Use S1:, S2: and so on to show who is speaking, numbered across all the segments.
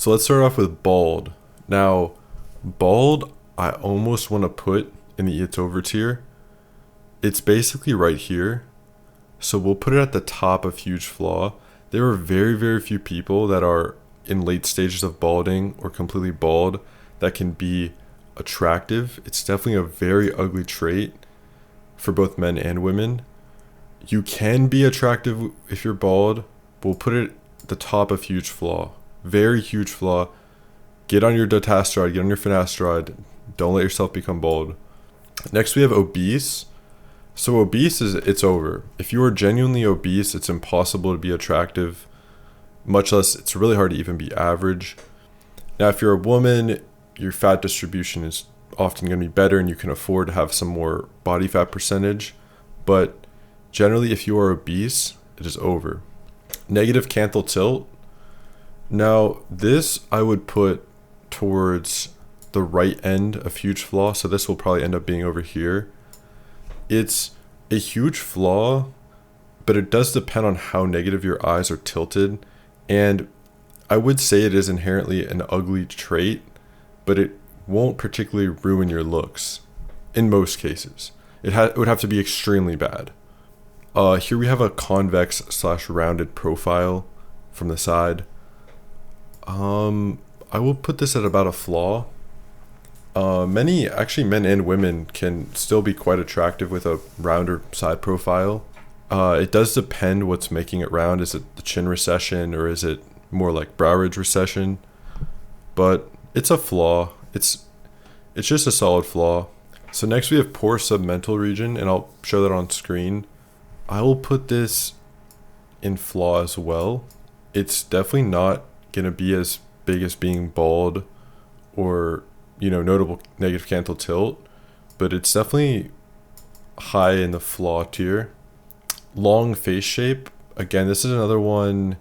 S1: So let's start off with bald. Now, bald, I almost want to put in the it's over tier. It's basically right here. So we'll put it at the top of huge flaw. There are very, very few people that are in late stages of balding or completely bald that can be attractive. It's definitely a very ugly trait for both men and women. You can be attractive if you're bald. We'll put it at the top of huge flaw. Very huge flaw. Get on your dutasteride, get on your finasteride. Don't let yourself become bald. Next we have obese. So obese it's over. If you are genuinely obese, it's impossible to be attractive, much less it's really hard to even be average. Now, if you're a woman, your fat distribution is often going to be better and you can afford to have some more body fat percentage. But generally, if you are obese, it is over. Negative canthal tilt. Now, this I would put towards the right end of huge flaw. So this will probably end up being over here. It's a huge flaw, but it does depend on how negative your eyes are tilted. And I would say it is inherently an ugly trait, but it won't particularly ruin your looks in most cases. It would have to be extremely bad. Here we have a convex / rounded profile from the side. I will put this at about a flaw. Actually men and women can still be quite attractive with a rounder side profile. It does depend what's making it round. Is it the chin recession or is it more like brow ridge recession? But it's a flaw. It's just a solid flaw. So next we have poor submental region, and I'll show that on screen. I will put this in flaw as well. It's definitely not gonna be as big as being bald or notable negative canthal tilt, but it's definitely high in the flaw tier. Long face shape, again, this is another one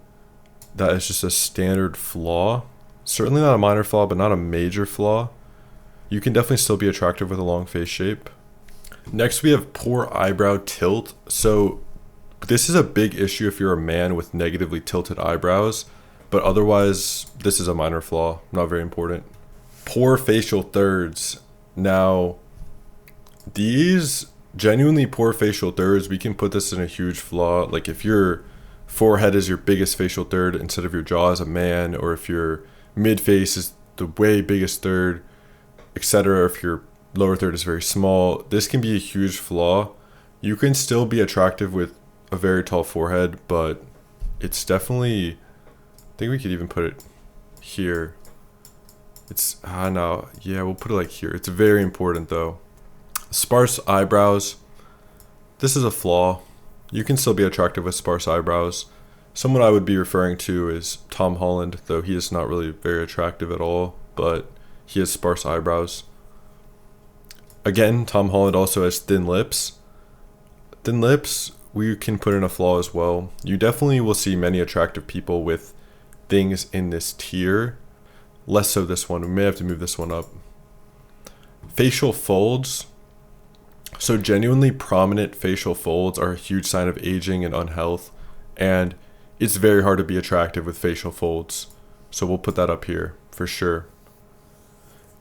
S1: that is just a standard flaw. Certainly not a minor flaw, but not a major flaw. You can definitely still be attractive with a long face shape. Next we have poor eyebrow tilt. So this is a big issue if you're a man with negatively tilted eyebrows, but otherwise this is a minor flaw, not very important. Poor facial thirds. Now, these genuinely poor facial thirds, we can put this in a huge flaw. Like if your forehead is your biggest facial third instead of your jaw as a man, or if your mid face is the way biggest third, etc. If your lower third is very small, this can be a huge flaw. You can still be attractive with a very tall forehead, but it's definitely, I think we could even put it here. It's, no, yeah, we'll put it like here. It's very important though. Sparse eyebrows. This is a flaw. You can still be attractive with sparse eyebrows. Someone I would be referring to is Tom Holland, though he is not really very attractive at all, but he has sparse eyebrows. Again, Tom Holland also has thin lips. Thin lips, we can put in a flaw as well. You definitely will see many attractive people with things in this tier. Less so this one. We may have to move this one up. Facial folds. So genuinely prominent facial folds are a huge sign of aging and unhealth, and it's very hard to be attractive with facial folds. So we'll put that up here for sure.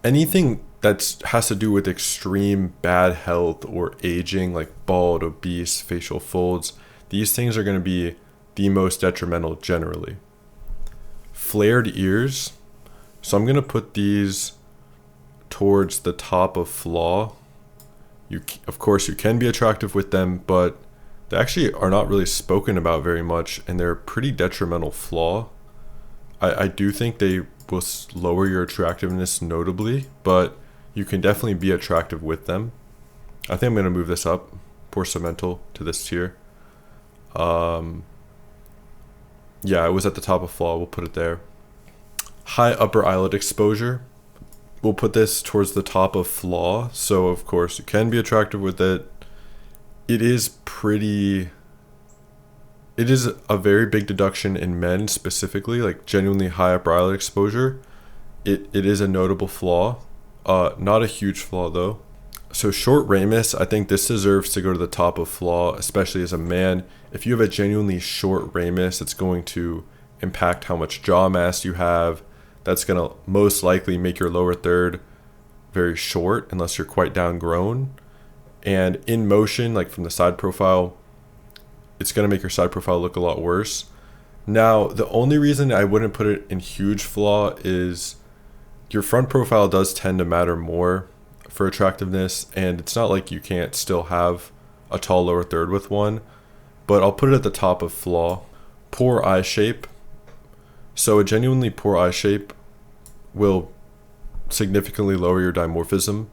S1: Anything that has to do with extreme bad health or aging, like bald, obese, facial folds, these things are going to be the most detrimental generally. Flared ears. So I'm going to put these towards the top of flaw. Of course, you can be attractive with them, but they actually are not really spoken about very much, and they're a pretty detrimental flaw. I do think they will lower your attractiveness notably, but you can definitely be attractive with them. I think I'm going to move this up, poor submental, to this tier. Yeah, it was at the top of flaw. We'll put it there. High upper eyelid exposure. We'll put this towards the top of flaw. So of course you can be attractive with it. It is a very big deduction in men specifically, like genuinely high upper eyelid exposure. It is a notable flaw. Not a huge flaw though. So short ramus, I think this deserves to go to the top of flaw, especially as a man. If you have a genuinely short ramus, it's going to impact how much jaw mass you have. that's going to most likely make your lower third very short unless you're quite downgrown. And in motion, like from the side profile, it's going to make your side profile look a lot worse. Now, the only reason I wouldn't put it in huge flaw is your front profile does tend to matter more for attractiveness, and it's not like you can't still have a tall lower third with one, but I'll put it at the top of flaw. Poor eye shape. So a genuinely poor eye shape will significantly lower your dimorphism.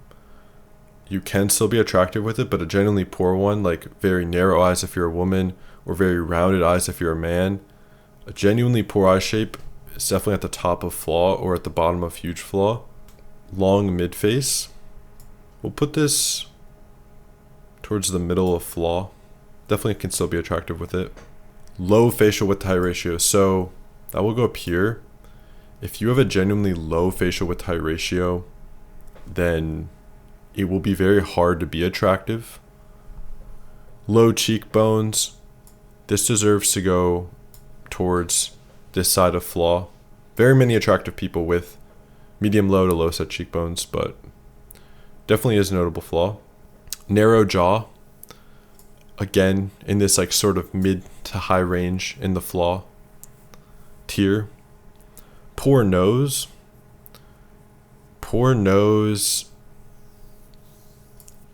S1: You can still be attractive with it, but a genuinely poor one, like very narrow eyes if you're a woman, or very rounded eyes if you're a man, a genuinely poor eye shape is definitely at the top of flaw or at the bottom of huge flaw. Long mid face. We'll put this towards the middle of flaw. Definitely can still be attractive with it. Low facial width to height ratio. So that will go up here. If you have a genuinely low facial width to height ratio, then it will be very hard to be attractive. Low cheekbones. This deserves to go towards this side of flaw. Very many attractive people with medium low to low set cheekbones, but definitely is a notable flaw. Narrow jaw. Again, in this like sort of mid to high range in the flaw tier. Poor nose. Poor nose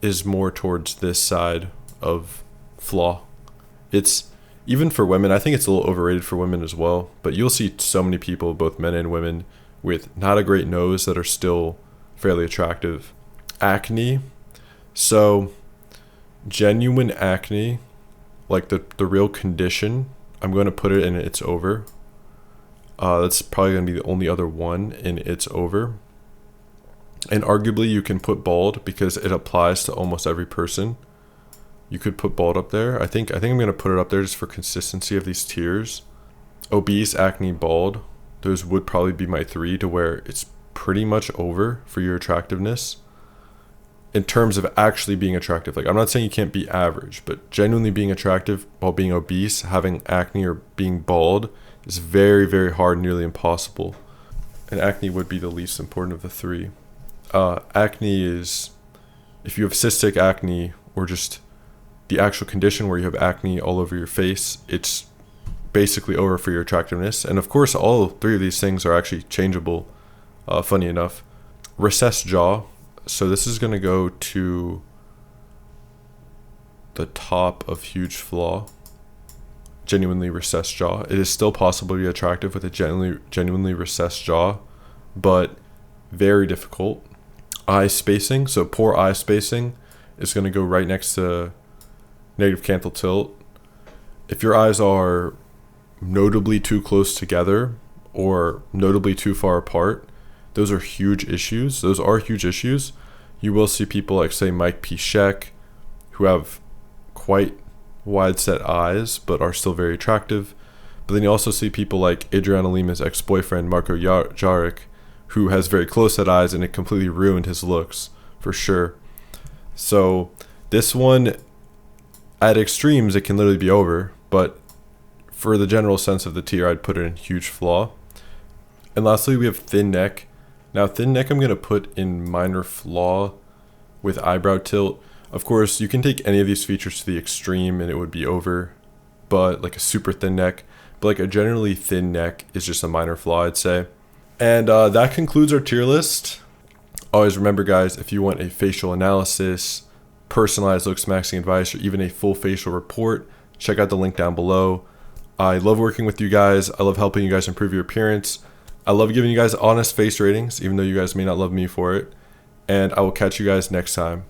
S1: is more towards this side of flaw. It's even for women, I think it's a little overrated for women as well, but you'll see so many people, both men and women, with not a great nose that are still fairly attractive. Acne. So genuine acne, like the real condition, I'm going to put it in it's over. That's probably going to be the only other one in it's over. And arguably you can put bald because it applies to almost every person. You could put bald up there. I think I'm going to put it up there just for consistency of these tiers. Obese, acne, bald. Those would probably be my three to where it's pretty much over for your attractiveness. In terms of actually being attractive. Like, I'm not saying you can't be average, but genuinely being attractive while being obese, having acne, or being bald is very, very hard, nearly impossible. And acne would be the least important of the three. Acne is, if you have cystic acne or just the actual condition where you have acne all over your face, it's basically over for your attractiveness. And of course, all three of these things are actually changeable, funny enough. Recessed jaw. So this is going to go to the top of huge flaw. Genuinely recessed jaw. It is still possible to be attractive with a genuinely recessed jaw, but very difficult. Eye spacing. So poor eye spacing is going to go right next to negative canthal tilt. If your eyes are notably too close together or notably too far apart, those are huge issues. Those are huge issues. You will see people like, say, Mike Piszczek, who have quite wide set eyes but are still very attractive. But then you also see people like Adriana Lima's ex-boyfriend Marco Jaric, who has very close set eyes, and it completely ruined his looks for sure. So this one, at extremes, it can literally be over, but for the general sense of the tier, I'd put it in huge flaw. And lastly, we have thin neck. Now, thin neck I'm going to put in minor flaw with eyebrow tilt. Of course, you can take any of these features to the extreme and it would be over, but like a super thin neck. But like a generally thin neck is just a minor flaw, I'd say. And that concludes our tier list. Always remember, guys, if you want a facial analysis, personalized looks maxing advice, or even a full facial report, check out the link down below. I love working with you guys. I love helping you guys improve your appearance. I love giving you guys honest face ratings, even though you guys may not love me for it. And I will catch you guys next time.